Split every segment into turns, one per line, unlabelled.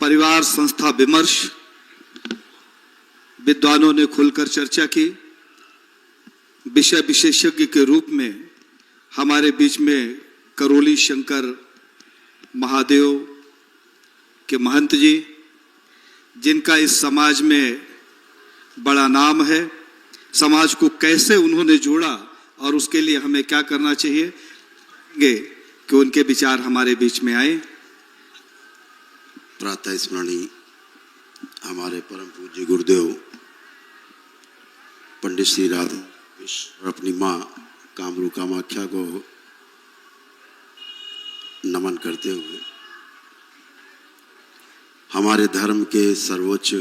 परिवार संस्था विमर्श, विद्वानों ने खुलकर चर्चा की। विषय विशेषज्ञ के रूप में हमारे बीच में करोली शंकर महादेव के महंत जी, जिनका इस समाज में बड़ा नाम है, समाज को कैसे उन्होंने जोड़ा और उसके लिए हमें क्या करना चाहिए कि उनके विचार हमारे बीच में आए।
प्रातः स्मरणीय हमारे परम पूज्य गुरुदेव पंडित श्री राधा और अपनी माँ कामरू कामाख्या को नमन करते हुए हमारे धर्म के सर्वोच्च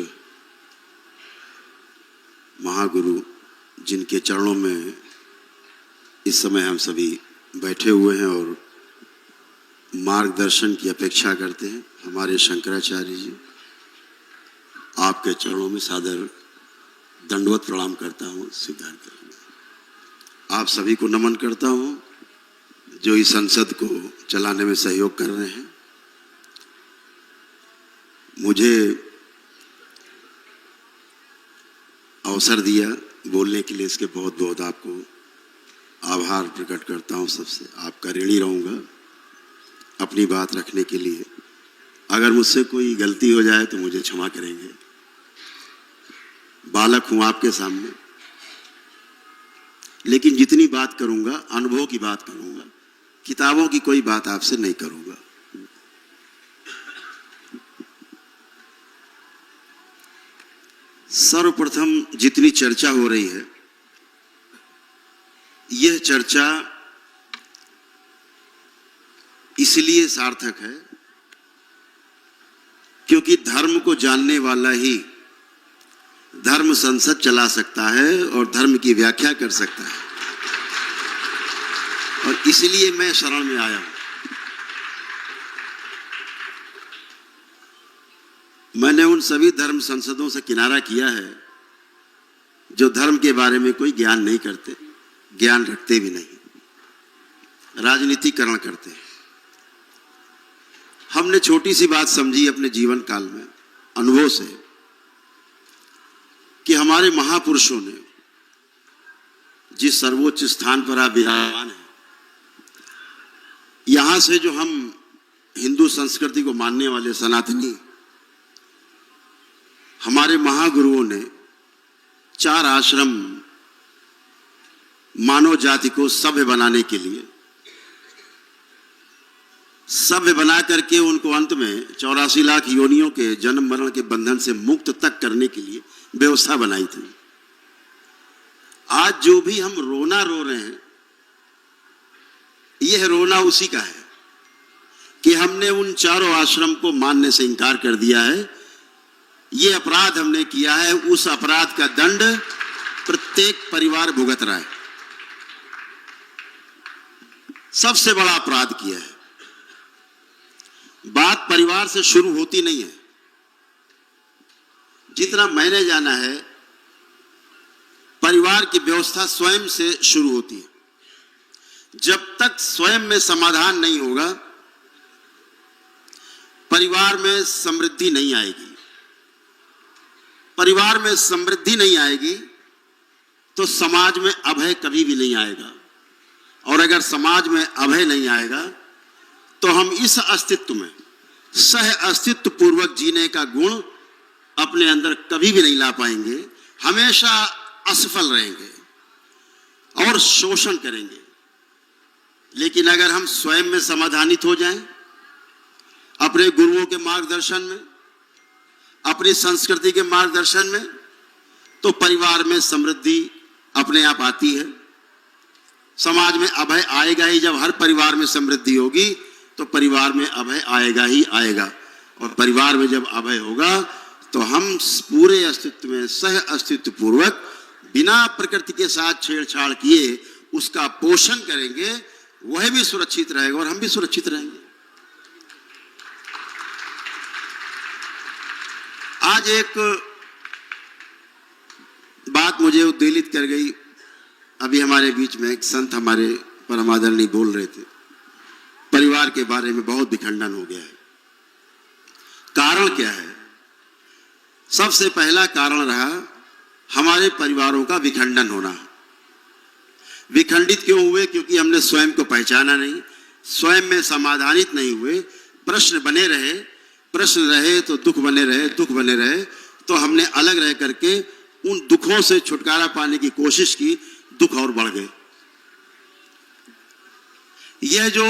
महागुरु जिनके चरणों में इस समय हम सभी बैठे हुए हैं और मार्गदर्शन की अपेक्षा करते हैं, हमारे शंकराचार्य जी, आपके चरणों में सादर दंडवत प्रणाम करता हूँ, स्वीकार करूँगा। आप सभी को नमन करता हूँ जो इस संसद को चलाने में सहयोग कर रहे हैं। मुझे अवसर दिया बोलने के लिए, इसके बहुत बहुत आपको आभार प्रकट करता हूँ। सबसे आपका ऋणी रहूँगा अपनी बात रखने के लिए। अगर मुझसे कोई गलती हो जाए तो मुझे क्षमा करेंगे, बालक हूँ आपके सामने, लेकिन जितनी बात करूँगा अनुभव की बात करूँगा, किताबों की कोई बात आपसे नहीं करूँगा। सर्वप्रथम जितनी चर्चा हो रही है, यह चर्चा इसलिए सार्थक है क्योंकि धर्म को जानने वाला ही धर्म संसद चला सकता है और धर्म की व्याख्या कर सकता है, और इसलिए मैं शरण में आया हूं। मैंने उन सभी धर्म संसदों से किनारा किया है जो धर्म के बारे में कोई ज्ञान नहीं करते, ज्ञान रखते भी नहीं, राजनीतिकरण करते हैं। हमने छोटी सी बात समझी अपने जीवन काल में अनुभव से कि हमारे महापुरुषों ने जिस सर्वोच्च स्थान पर आप विराजमान हैं, यहां से जो हम हिंदू संस्कृति को मानने वाले सनातनी, हमारे महागुरुओं ने 4 आश्रम मानव जाति को सभ्य बनाने के लिए, सभ्य बना करके उनको अंत में 84 लाख योनियों के जन्म मरण के बंधन से मुक्त तक करने के लिए व्यवस्था बनाई थी। आज जो भी हम रोना रो रहे हैं, यह रोना उसी का है कि हमने उन 4 आश्रम को मानने से इनकार कर दिया है। यह अपराध हमने किया है, उस अपराध का दंड प्रत्येक परिवार भुगत रहा है। सबसे बड़ा अपराध किया है। बात परिवार से शुरू होती नहीं है। जितना मैंने जाना है, परिवार की व्यवस्था स्वयं से शुरू होती है। जब तक स्वयं में समाधान नहीं होगा, परिवार में समृद्धि नहीं आएगी। परिवार में समृद्धि नहीं आएगी तो समाज में अभय कभी भी नहीं आएगा, और अगर समाज में अभय नहीं आएगा तो हम इस अस्तित्व में सह अस्तित्व पूर्वक जीने का गुण अपने अंदर कभी भी नहीं ला पाएंगे। हमेशा असफल रहेंगे और शोषण करेंगे। लेकिन अगर हम स्वयं में समाधानित हो जाएं, अपने गुरुओं के मार्गदर्शन में, अपनी संस्कृति के मार्गदर्शन में, तो परिवार में समृद्धि अपने आप आती है। समाज में अभय आएगा ही। जब हर परिवार में समृद्धि होगी तो परिवार में अभय आएगा ही आएगा, और परिवार में जब अभय होगा तो हम पूरे अस्तित्व में सह अस्तित्व पूर्वक बिना प्रकृति के साथ छेड़छाड़ किए उसका पोषण करेंगे। वह भी सुरक्षित रहेगा और हम भी सुरक्षित रहेंगे। आज एक बात मुझे उद्वेलित कर गई। अभी हमारे बीच में एक संत हमारे परम आदरणीय बोल रहे थे, परिवार के बारे में बहुत विखंडन हो गया है। कारण क्या है? सबसे पहला कारण रहा हमारे परिवारों का विखंडन होना। विखंडित क्यों हुए? क्योंकि हमने स्वयं को पहचाना नहीं, स्वयं में समाधानित नहीं हुए, प्रश्न बने रहे, प्रश्न रहे तो दुख बने रहे, दुख बने रहे तो हमने अलग रह करके उन दुखों से छुटकारा पाने की कोशिश की, दुख और बढ़ गए। यह जो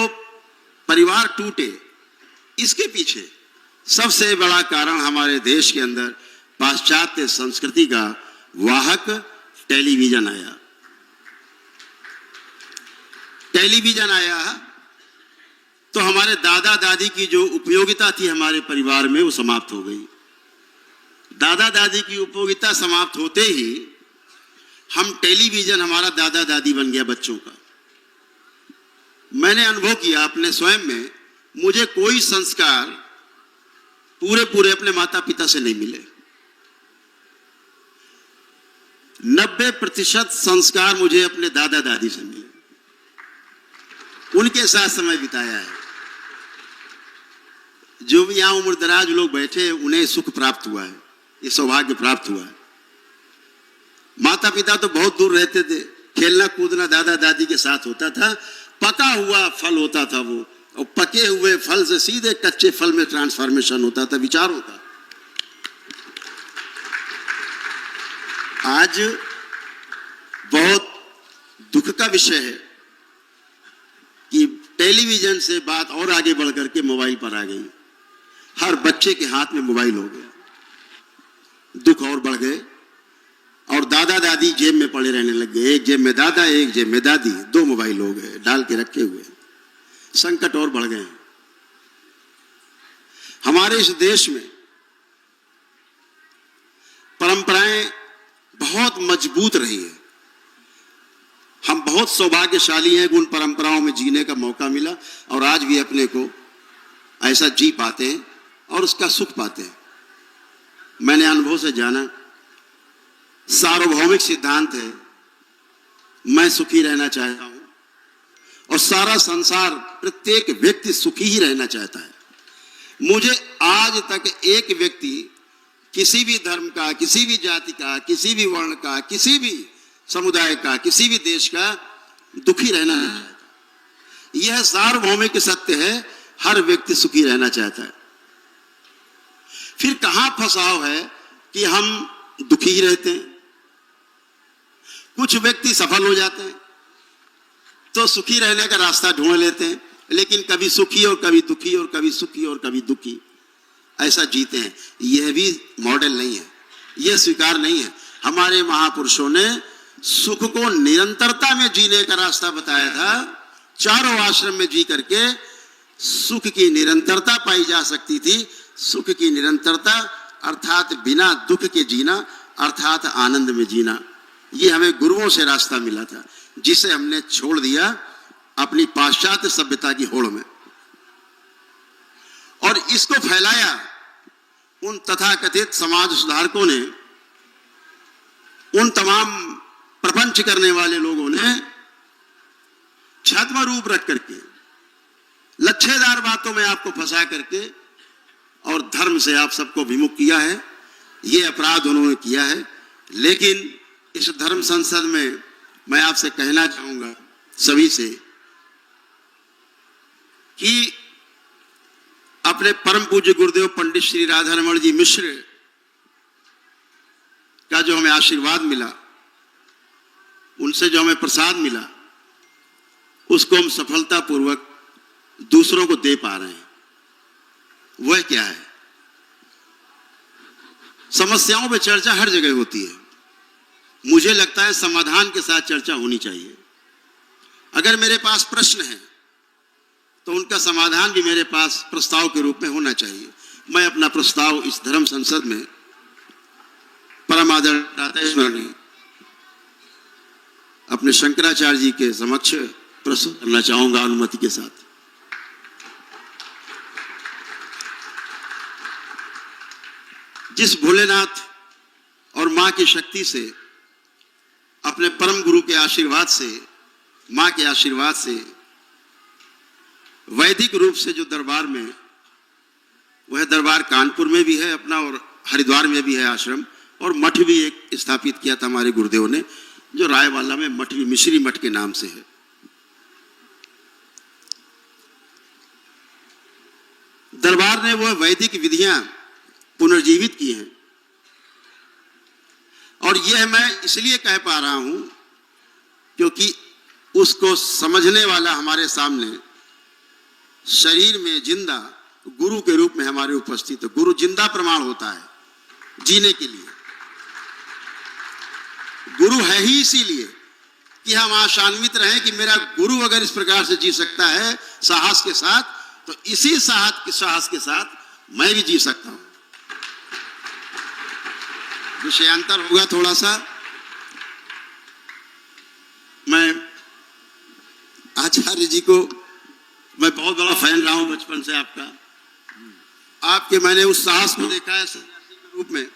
परिवार टूटे, इसके पीछे सबसे बड़ा कारण हमारे देश के अंदर पाश्चात्य संस्कृति का वाहक टेलीविजन आया। टेलीविजन आया तो हमारे दादा दादी की जो उपयोगिता थी हमारे परिवार में, वो समाप्त हो गई। दादा दादी की उपयोगिता समाप्त होते ही हम टेलीविजन हमारा दादा दादी बन गया बच्चों का। मैंने अनुभव किया अपने स्वयं में, मुझे कोई संस्कार पूरे अपने माता पिता से नहीं मिले। 90% संस्कार मुझे अपने दादा दादी से मिले, उनके साथ समय बिताया है। जो भी यहां उम्र दराज लोग बैठे, उन्हें सुख प्राप्त हुआ है, ये सौभाग्य प्राप्त हुआ है। माता पिता तो बहुत दूर रहते थे, खेलना कूदना दादा दादी के साथ होता था, पका हुआ फल होता था वो, और पके हुए फल से सीधे कच्चे फल में ट्रांसफॉर्मेशन होता था, विचार होता। आज बहुत दुख का विषय है कि टेलीविजन से बात और आगे बढ़ करके मोबाइल पर आ गई। हर बच्चे के हाथ में मोबाइल हो गया, दुख और बढ़ गए। और दादा दादी जेब में पड़े रहने लग गए, एक जेब में दादा, एक जेब में दादी, 2 मोबाइल हो गए डाल के रखे हुए। संकट और बढ़ गए। हमारे इस देश में परंपराएं बहुत मजबूत रही है। हम बहुत सौभाग्यशाली हैं कि उन परंपराओं में जीने का मौका मिला और आज भी अपने को ऐसा जी पाते हैं और उसका सुख पाते हैं। मैंने अनुभव से जाना, सार्वभौमिक सिद्धांत है, मैं सुखी रहना चाहता हूं और सारा संसार, प्रत्येक व्यक्ति सुखी ही रहना चाहता है। मुझे आज तक एक व्यक्ति किसी भी धर्म का, किसी भी जाति का, किसी भी वर्ण का, किसी भी समुदाय का, किसी भी देश का दुखी रहना नहीं चाहता। यह सार्वभौमिक सत्य है, हर व्यक्ति सुखी रहना चाहता है। फिर कहां फंसाव है कि हम दुखी ही रहते हैं। कुछ व्यक्ति सफल हो जाते हैं तो सुखी रहने का रास्ता ढूंढ लेते हैं, लेकिन कभी सुखी और कभी दुखी और कभी सुखी और कभी दुखी ऐसा जीते हैं। यह भी मॉडल नहीं है, यह स्वीकार नहीं है। हमारे महापुरुषों ने सुख को निरंतरता में जीने का रास्ता बताया था। चारों आश्रम में जी करके सुख की निरंतरता पाई जा सकती थी। सुख की निरंतरता अर्थात बिना दुख के जीना, अर्थात आनंद में जीना। ये हमें गुरुओं से रास्ता मिला था, जिसे हमने छोड़ दिया अपनी पाश्चात्य सभ्यता की होड़ में, और इसको फैलाया उन तथाकथित समाज सुधारकों ने, उन तमाम प्रपंच करने वाले लोगों ने छद्म रूप रख करके, लच्छेदार बातों में आपको फंसा करके और धर्म से आप सबको विमुख किया है। ये अपराध उन्होंने किया है। लेकिन इस धर्म संसद में मैं आपसे कहना चाहूंगा सभी से कि अपने परम पूज्य गुरुदेव पंडित श्री राधारमण जी मिश्र का जो हमें आशीर्वाद मिला, उनसे जो हमें प्रसाद मिला, उसको हम सफलतापूर्वक दूसरों को दे पा रहे हैं। वह क्या है? समस्याओं पे चर्चा हर जगह होती है। मुझे लगता है समाधान के साथ चर्चा होनी चाहिए। अगर मेरे पास प्रश्न है तो उनका समाधान भी मेरे पास प्रस्ताव के रूप में होना चाहिए। मैं अपना प्रस्ताव इस धर्म संसद में परम आदरणीय स्मरणीय अपने शंकराचार्य जी के समक्ष प्रस्तुत करना चाहूंगा, अनुमति के साथ। जिस भोलेनाथ और मां की शक्ति से, अपने परम गुरु के आशीर्वाद से, मां के आशीर्वाद से, वैदिक रूप से जो दरबार में वह दरबार कानपुर में भी है अपना, और हरिद्वार में भी है आश्रम, और मठ भी एक स्थापित किया था हमारे गुरुदेव ने, जो रायवाला में मठ भी मिश्री मठ के नाम से है। दरबार ने वह वैदिक विधियां पुनर्जीवित की हैं, और यह मैं इसलिए कह पा रहा हूं क्योंकि उसको समझने वाला हमारे सामने शरीर में जिंदा गुरु के रूप में हमारे उपस्थित है। गुरु जिंदा प्रमाण होता है जीने के लिए। गुरु है ही इसीलिए कि हम आशान्वित रहें कि मेरा गुरु अगर इस प्रकार से जी सकता है साहस के साथ, तो इसी साहस के साथ मैं भी जी सकता हूं। विषयांतर होगा थोड़ा सा। मैं आचार्य जी को मैं बहुत बड़ा फैन रहा हूं बचपन से आपका। आपके मैंने उस साहस को देखा है सन्यासी के रूप में,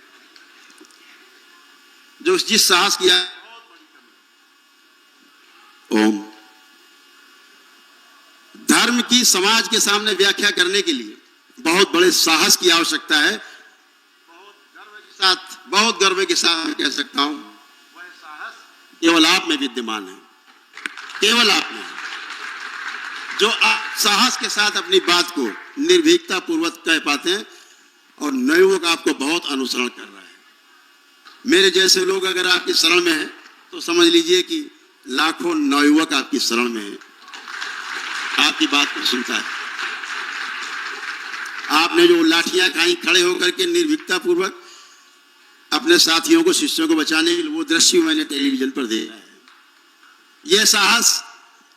जो जिस साहस किया है। ओम। धर्म की समाज के सामने व्याख्या करने के लिए बहुत बड़े साहस की आवश्यकता है। बहुत गर्व के साथ मैं कह सकता हूं, वह साहस केवल आप में विद्यमान है, केवल आप में। जो आप साहस के साथ अपनी बात को निर्भीकता पूर्वक कह पाते हैं, और नवयुवक आपको बहुत अनुसरण कर रहा है। मेरे जैसे लोग अगर आपकी शरण में हैं तो समझ लीजिए कि लाखों नवयुवक आपकी शरण में है, आपकी बात को सुनता है। आपने जो लाठियां खाई खड़े होकर के निर्भीकता पूर्वक अपने साथियों को, शिष्यों को बचाने के लिए, वो दृश्य मैंने टेलीविजन पर देखा है। यह साहस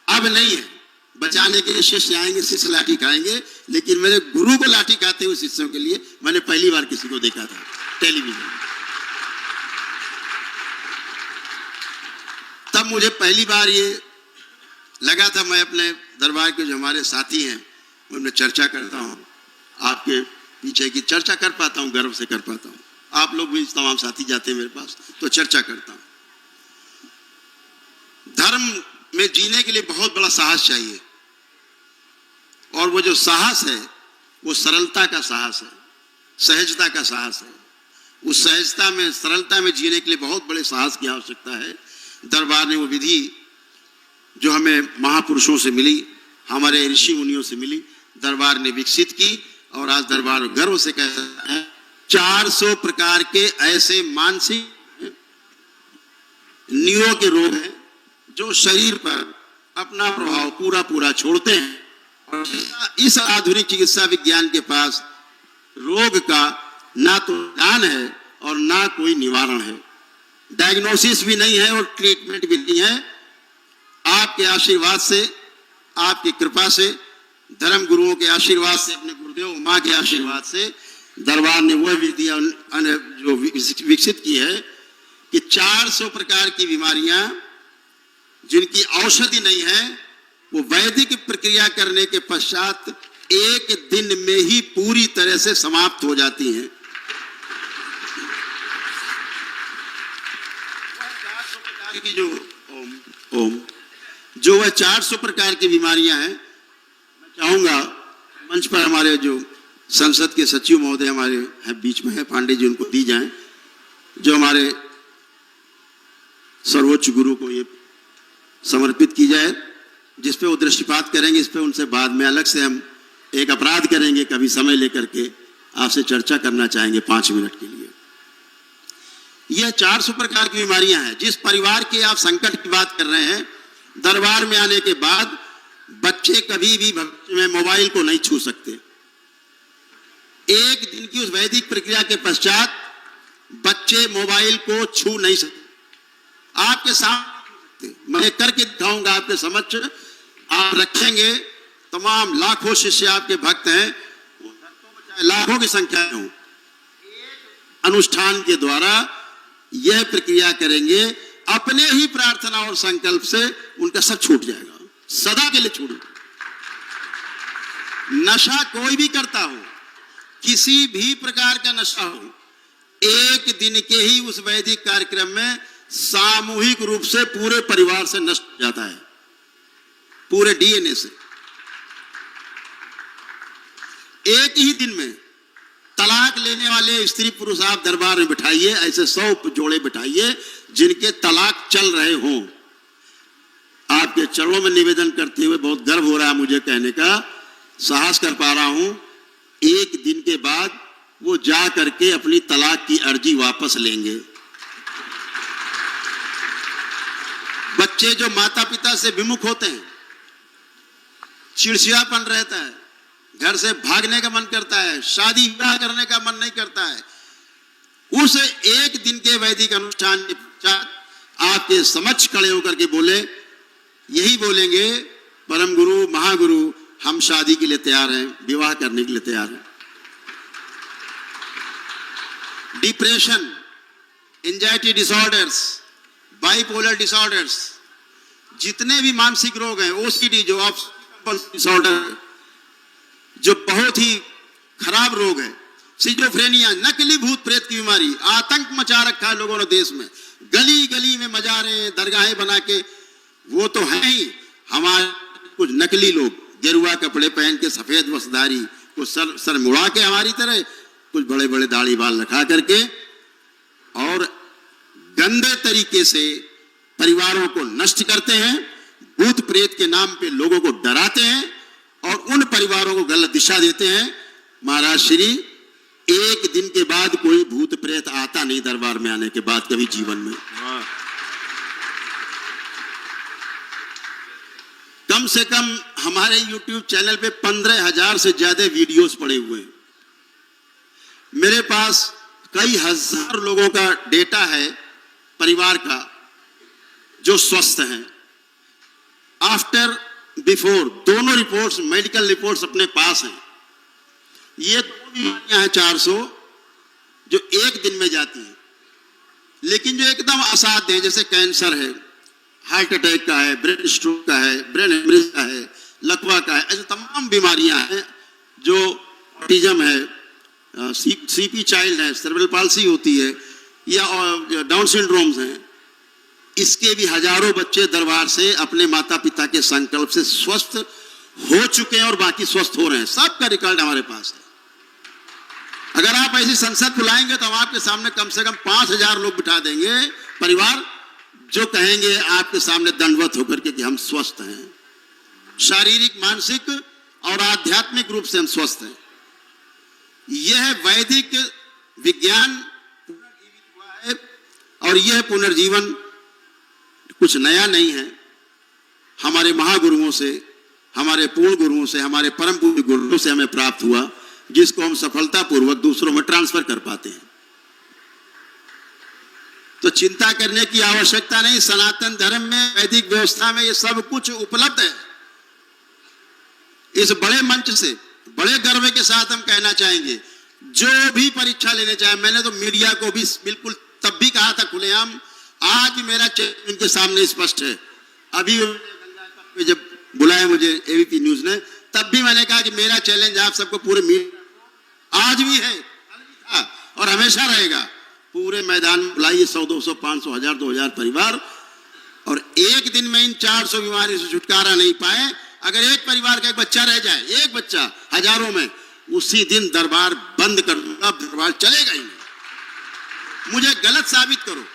अब नहीं है। बचाने के लिए शिष्य आएंगे, शिष्य लाठी खाएंगे, लेकिन मेरे गुरु को लाठी खाते हुए शिष्यों के लिए मैंने पहली बार किसी को देखा था टेलीविजन में। तब मुझे पहली बार ये लगा था, मैं अपने दरबार के जो हमारे साथी हैं उनमें चर्चा करता हूँ, आपके पीछे की चर्चा कर पाता हूँ, गर्व से कर पाता हूँ। आप लोग भी तमाम साथी जाते हैं मेरे पास तो चर्चा करता हूँ। धर्म में जीने के लिए बहुत बड़ा साहस चाहिए, और वो जो साहस है वो सरलता का साहस है, सहजता का साहस है। उस सहजता में, सरलता में जीने के लिए बहुत बड़े साहस की आवश्यकता है। दरबार ने वो विधि जो हमें महापुरुषों से मिली, हमारे ऋषि मुनियों से मिली, दरबार ने विकसित की, और आज दरबार गर्व से कह सकते हैं 400 प्रकार के ऐसे मानसिक न्यूरो के रोग हैं जो शरीर पर अपना प्रभाव पूरा छोड़ते हैं। और इस आधुनिक चिकित्सा विज्ञान के पास रोग का ना तो निदान है और ना कोई निवारण है। डायग्नोसिस भी नहीं है और ट्रीटमेंट भी नहीं है। आपके आशीर्वाद से, आपकी कृपा से, धर्म गुरुओं के आशीर्वाद से, अपने गुरुदेव माँ के आशीर्वाद से दरबार ने वह विधि जो विकसित की है कि 400 प्रकार की बीमारियां जिनकी औषधि नहीं है, वो वैदिक प्रक्रिया करने के पश्चात एक दिन में ही पूरी तरह से समाप्त हो जाती हैं। जो वह 400 प्रकार की बीमारियां हैं, मैं चाहूंगा मंच पर हमारे जो संसद के सचिव महोदय हमारे हैं, बीच में है पांडे जी, उनको दी जाएं, जो हमारे सर्वोच्च गुरु को ये समर्पित की जाए, जिस पे वो दृष्टिपात करेंगे। इस पे उनसे बाद में अलग से हम एक अपराध करेंगे, कभी समय लेकर के आपसे चर्चा करना चाहेंगे 5 मिनट के लिए। यह 400 प्रकार की बीमारियां हैं। जिस परिवार के आप संकट की बात कर रहे हैं, दरबार में आने के बाद बच्चे कभी भी भविष्य में मोबाइल को नहीं छू सकते। एक दिन की उस वैदिक प्रक्रिया के पश्चात बच्चे मोबाइल को छू नहीं सकते। आपके सामने मैं करके दिखाऊंगा, आपके समक्ष आप रखेंगे। तमाम लाखों शिष्य आपके भक्त हैं, लाखों की संख्या में, अनुष्ठान के द्वारा यह प्रक्रिया करेंगे, अपने ही प्रार्थना और संकल्प से उनका सब छूट जाएगा, सदा के लिए छूट। नशा कोई भी करता हो, किसी भी प्रकार का नशा हो, एक दिन के ही उस वैदिक कार्यक्रम में सामूहिक रूप से पूरे परिवार से नष्ट हो जाता है, पूरे डीएनए से। एक ही दिन में तलाक लेने वाले स्त्री पुरुष आप दरबार में बिठाइए, ऐसे 100 जोड़े बिठाइए जिनके तलाक चल रहे हों। आपके चरणों में निवेदन करते हुए बहुत गर्व हो रहा है मुझे कहने का, साहस कर पा रहा हूं, एक दिन के बाद वो जा करके अपनी तलाक की अर्जी वापस लेंगे। बच्चे जो माता पिता से विमुख होते हैं, चिड़चिड़ापन रहता है, घर से भागने का मन करता है, शादी विवाह करने का मन नहीं करता है, उस एक दिन के वैदिक अनुष्ठान के पश्चात आपके समक्ष खड़े होकर के बोले, यही बोलेंगे, परम गुरु महागुरु हम शादी के लिए तैयार हैं, विवाह करने के लिए तैयार हैं। Depression, anxiety disorders, bipolar disorders, जितने भी मानसिक रोग हैं, ओसीडी जो ऑब्सेसिव डिसऑर्डर जो बहुत ही खराब रोग है, सिजोफ्रेनिया, नकली भूत प्रेत की बीमारी, आतंक मचा रखा है लोगों ने देश में, गली गली में मजारे दरगाहें बना के, वो तो है ही। हमारे कुछ नकली लोग गेरुआ कपड़े पहन के, सफेद वस्त्रधारी, कुछ सर मुड़ा के हमारी तरह, कुछ बड़े बड़े दाढ़ी बाल रखा करके और गंदे तरीके से परिवारों को नष्ट करते हैं, भूत प्रेत के नाम पे लोगों को डराते हैं और उन परिवारों को गलत दिशा देते हैं। महाराज श्री, एक दिन के बाद कोई भूत प्रेत आता नहीं दरबार में आने के बाद कभी जीवन में। कम से कम हमारे YouTube चैनल पे 15,000 से ज्यादा वीडियोस पड़े हुए हैं। मेरे पास कई हजार लोगों का डेटा है परिवार का जो स्वस्थ हैं। आफ्टर बिफोर दोनों रिपोर्ट्स, मेडिकल रिपोर्ट्स अपने पास हैं। ये दो बीमारियां हैं 400 जो एक दिन में जाती हैं, लेकिन जो एकदम असाध्य है, जैसे कैंसर है, हार्ट अटैक का है, ब्रेन स्ट्रोक का है, ब्रेन हेमरेज का है, लकवा का है, ऐसे तमाम बीमारियां हैं। जो ऑटिज्म है, सीपी चाइल्ड है, सेरेब्रल पाल्सी होती है, या डाउन सिंड्रोम्स हैं, इसके भी हजारों बच्चे दरबार से अपने माता पिता के संकल्प से स्वस्थ हो चुके हैं और बाकी स्वस्थ हो रहे हैं। सबका रिकॉर्ड हमारे पास है। अगर आप ऐसी संसद बुलाएंगे तो हम आपके सामने कम से कम 5,000 लोग बिठा देंगे परिवार, जो कहेंगे आपके सामने दंडवत होकर के कि हम स्वस्थ हैं, शारीरिक, मानसिक और आध्यात्मिक रूप से हम स्वस्थ हैं। यह वैदिक विज्ञान पुनर्जीवित हुआ है और यह पुनर्जीवन कुछ नया नहीं है। हमारे महागुरुओं से, हमारे पूर्ण गुरुओं से, हमारे परम पूज्य गुरुओं से हमें प्राप्त हुआ, जिसको हम सफलतापूर्वक दूसरों में ट्रांसफर कर पाते हैं। तो चिंता करने की आवश्यकता नहीं। सनातन धर्म में, वैदिक व्यवस्था में ये सब कुछ उपलब्ध है। इस बड़े मंच से बड़े गर्व के साथ हम कहना चाहेंगे, जो भी परीक्षा लेने चाहे, मैंने तो मीडिया को भी बिल्कुल तब भी कहा था खुलेआम, आज मेरा चैलेंज उनके सामने स्पष्ट है। अभी जब बुलाया मुझे एबीपी न्यूज ने, तब भी मैंने कहा कि मेरा चैलेंज आप सबको पूरे मीडिया, आज भी है, कल भी था और हमेशा रहेगा, पूरे मैदान में बुलाइए 100, 200, 500, 1000, 2000 परिवार, और एक दिन में इन 400 बीमारी से छुटकारा नहीं पाए, अगर एक परिवार का एक बच्चा रह जाए, एक बच्चा हजारों में, उसी दिन दरबार बंद कर दूंगा, दरबार चलेगा ही नहीं। मुझे गलत साबित करो।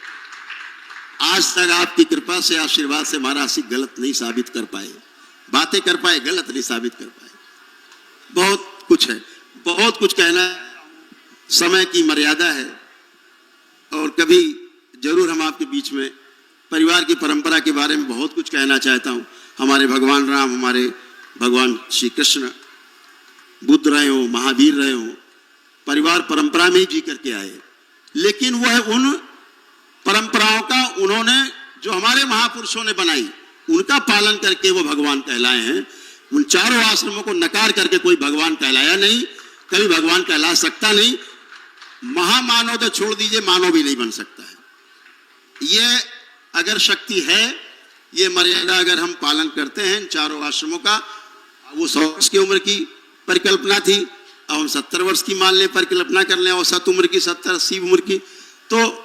आज तक आपकी कृपा से, आशीर्वाद से महाराज सिंह गलत नहीं साबित कर पाए, बातें कर पाए, गलत नहीं साबित कर पाए। बहुत कुछ है, बहुत कुछ कहना है, समय की मर्यादा है, और कभी जरूर हम आपके बीच में परिवार की परंपरा के बारे में बहुत कुछ कहना चाहता हूं। हमारे भगवान राम, हमारे भगवान श्री कृष्ण, बुद्ध रहे हो, महावीर रहे हो, परिवार परंपरा में ही जी करके आए, लेकिन वह उन परंपराओं का उन्होंने जो हमारे महापुरुषों ने बनाई, उनका पालन करके वो भगवान कहलाए हैं। उन चारों आश्रमों को नकार करके कोई भगवान कहलाया नहीं, कभी भगवान कहला सकता नहीं। महामानव तो छोड़ दीजिए, मानव भी नहीं बन सकता है। ये अगर शक्ति है, ये मर्यादा अगर हम पालन करते हैं चारों आश्रमों का, वो 100 वर्ष की उम्र की परिकल्पना थी, अब हम 70 वर्ष की मान लें, परिकल्पना कर लें, औसत उम्र की 70-80 उम्र की, तो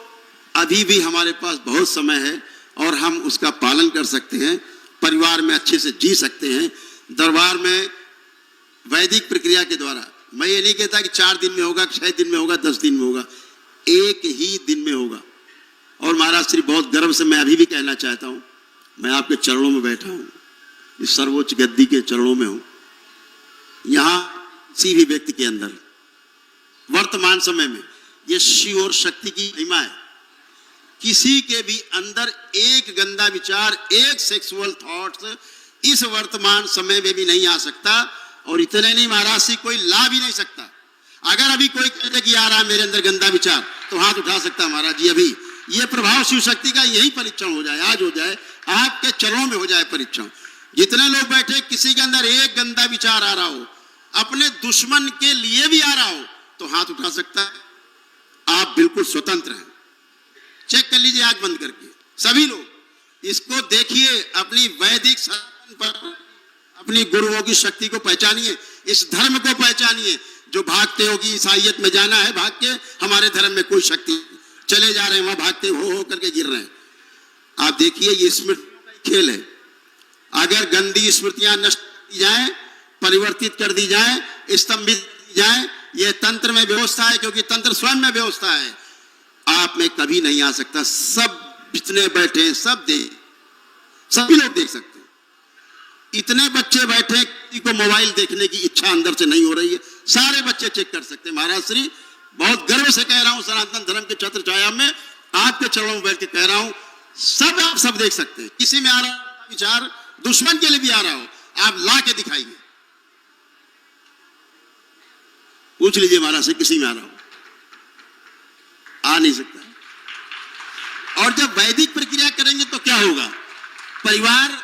अभी भी हमारे पास बहुत समय है और हम उसका पालन कर सकते हैं, परिवार में अच्छे से जी सकते हैं। दरबार में वैदिक प्रक्रिया के द्वारा, मैं ये नहीं कहता कि 4 दिन में होगा, 6 दिन में होगा, 10 दिन में होगा, एक ही दिन में होगा। और महाराज श्री बहुत गर्व से मैं अभी भी कहना चाहता हूं, मैं आपके चरणों में बैठा हूं, इस सर्वोच्च गद्दी के चरणों में हूं। यहां किसी भी व्यक्ति के अंदर वर्तमान समय में ये शिव और शक्ति की महिमा है, किसी के भी अंदर एक गंदा विचार, एक सेक्सुअल थॉट्स इस वर्तमान समय में भी नहीं आ सकता। और इतने नहीं महाराज श्री, कोई ला भी नहीं सकता। अगर अभी कोई कहते कि आ रहा है मेरे अंदर गंदा विचार, तो हाथ उठा सकता महाराज जी। अभी ये प्रभाव शिव शक्ति का यही परीक्षण हो जाए, आज हो जाए, आपके चरणों में हो जाए परीक्षण। जितने लोग बैठे, किसी के अंदर एक गंदा विचार आ रहा हो, अपने दुश्मन के लिए भी आ रहा हो, तो हाथ उठा सकता है। आप बिल्कुल स्वतंत्र हैं। चेक कर लीजिए आंख बंद करके, सभी लोग इसको देखिए, अपनी वैदिक पर अपनी गुरुओं की शक्ति को पहचानिए, इस धर्म को पहचानिए। जो भागते हो कि ईसाइयत में जाना है, भाग के हमारे धर्म में कोई शक्ति, चले जा रहे हैं वहां, भागते हो करके गिर रहे हैं। आप देखिए ये स्मृतियों का खेल है। अगर गंदी स्मृतियां नष्ट की जाए, परिवर्तित कर दी जाए, स्तंभित की जाए, यह तंत्र में व्यवस्था है, क्योंकि तंत्र स्वयं में व्यवस्था है, आप में कभी नहीं आ सकता। सब जितने बैठे हैं सब सभी लोग देख सकते हैं। इतने बच्चे बैठे, किसी को मोबाइल देखने की इच्छा अंदर से नहीं हो रही है, सारे बच्चे चेक कर सकते हैं। महाराज श्री बहुत गर्व से कह रहा हूं, सनातन धर्म के छत्र छाया में आपके चरणों में बैठ के कह रहा हूं, सब आप सब देख सकते हैं। किसी में आ रहा विचार, दुश्मन के लिए भी आ रहा हो, आप ला के दिखाइए, पूछ लीजिए महाराज से, किसी में आ रहा हो, आ नहीं सकता। और जब वैदिक प्रक्रिया करेंगे तो क्या होगा? परिवार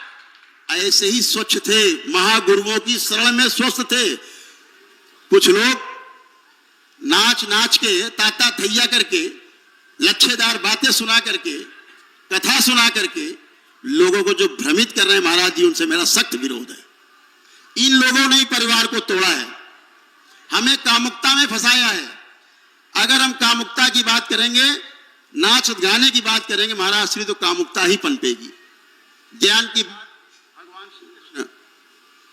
ऐसे ही स्वच्छ थे, महागुरुओं की शरण में स्वस्थ थे। कुछ लोग नाच नाच के, ताता थैया करके, लच्छेदार बातें सुना करके, कथा सुना करके लोगों को जो भ्रमित कर रहे हैं महाराज जी, उनसे मेरा सख्त विरोध है। इन लोगों ने ही परिवार को तोड़ा है, हमें कामुकता में फंसाया है। अगर हम कामुकता की बात करेंगे, नाच गाने की बात करेंगे महाराज श्री, तो कामुकता ही पनपेगी। ज्ञान की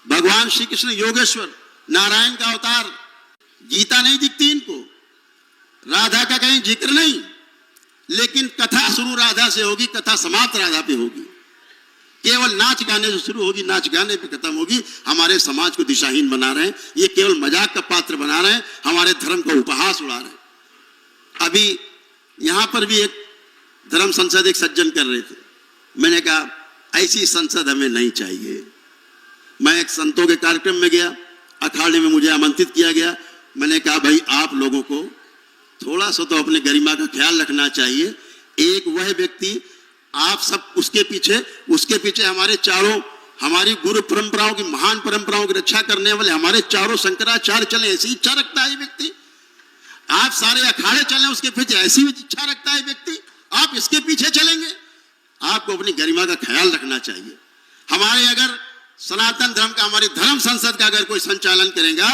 भगवान श्री कृष्ण योगेश्वर, नारायण का अवतार, गीता नहीं दिखती इनको, राधा का कहीं जिक्र नहीं, लेकिन कथा शुरू राधा से होगी, कथा समाप्त राधा पे होगी। केवल नाच गाने से शुरू होगी, नाच गाने पे खत्म होगी। हमारे समाज को दिशाहीन बना रहे हैं, ये केवल मजाक का पात्र बना रहे हैं, हमारे धर्म का उपहास उड़ा रहे हैं। अभी यहां पर भी एक धर्म संसद एक सज्जन कर रहे थे, मैंने कहा ऐसी संसद हमें नहीं चाहिए। मैं एक संतों के कार्यक्रम में गया, अखाड़े में मुझे आमंत्रित किया गया। मैंने कहा भाई आप लोगों को थोड़ा सा तो अपने गरिमा का ख्याल रखना चाहिए। एक वह व्यक्ति, आप सब उसके पीछे हमारे चारों, हमारी गुरु परंपराओं की, महान परंपराओं की रक्षा करने वाले हमारे चारों शंकराचार्य चले, ऐसी इच्छा रखता है व्यक्ति। आप सारे अखाड़े चले उसके पीछे, ऐसी इच्छा रखता है व्यक्ति, आप इसके पीछे चलेंगे। आपको अपनी गरिमा का ख्याल रखना चाहिए। हमारे अगर सनातन धर्म का, हमारी धर्म संसद का अगर कोई संचालन करेगा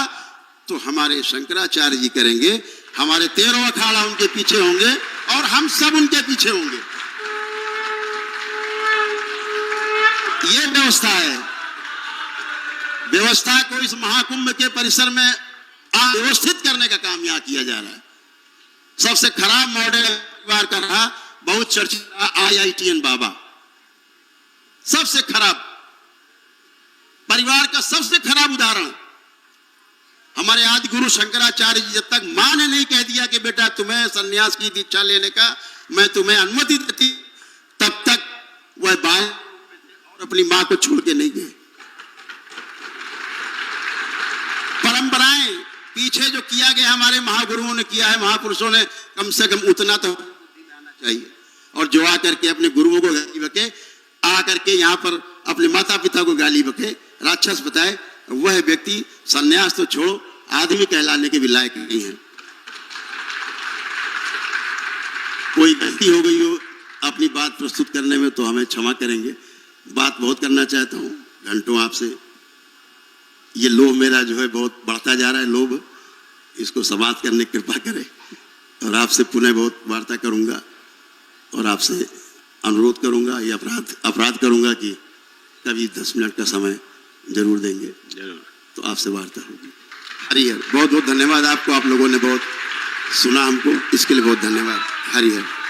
तो हमारे शंकराचार्य जी करेंगे, हमारे 13 अखाड़ा उनके पीछे होंगे और हम सब उनके पीछे होंगे। ये व्यवस्था है। व्यवस्था को इस महाकुंभ के परिसर में व्यवस्थित करने का काम यहां किया जा रहा है। सबसे खराब मॉडल परिवार का रहा, बहुत चर्चित IITN बाबा, सबसे खराब परिवार का सबसे खराब उदाहरण। हमारे आदि गुरु शंकराचार्य जी जब तक मां ने नहीं कह दिया कि बेटा तुम्हें सन्यास की दीक्षा लेने का मैं तुम्हें अनुमति देती, तब तक वह बाल और अपनी मां को छोड़ के नहीं गए। परंपराएं पीछे जो किया गया हमारे महागुरुओं ने किया है, महापुरुषों ने, कम से कम उतना तो आना चाहिए। और जो आकर के अपने गुरुओं को गाली बके, आकर के यहाँ पर अपने माता पिता को गाली बके, राक्षस बताए, वह व्यक्ति सन्यास तो छोड़ो, आदमी कहलाने के भी लायक नहीं है। कोई गलती हो गई हो अपनी बात प्रस्तुत करने में तो हमें क्षमा करेंगे। बात बहुत करना चाहता हूँ घंटों आपसे। ये लोभ मेरा जो है बहुत बढ़ता जा रहा है, लोभ, इसको समाप्त करने की कृपा करें। और आपसे पुनः बहुत वार्ता करूँगा और आपसे अनुरोध करूँगा, ये अपराध करूँगा कि कभी 10 मिनट का समय जरूर देंगे, तो आपसे वार्ता होगी। हरिहर। बहुत बहुत धन्यवाद आपको, आप लोगों ने बहुत सुना हमको, इसके लिए बहुत धन्यवाद। हरिहर।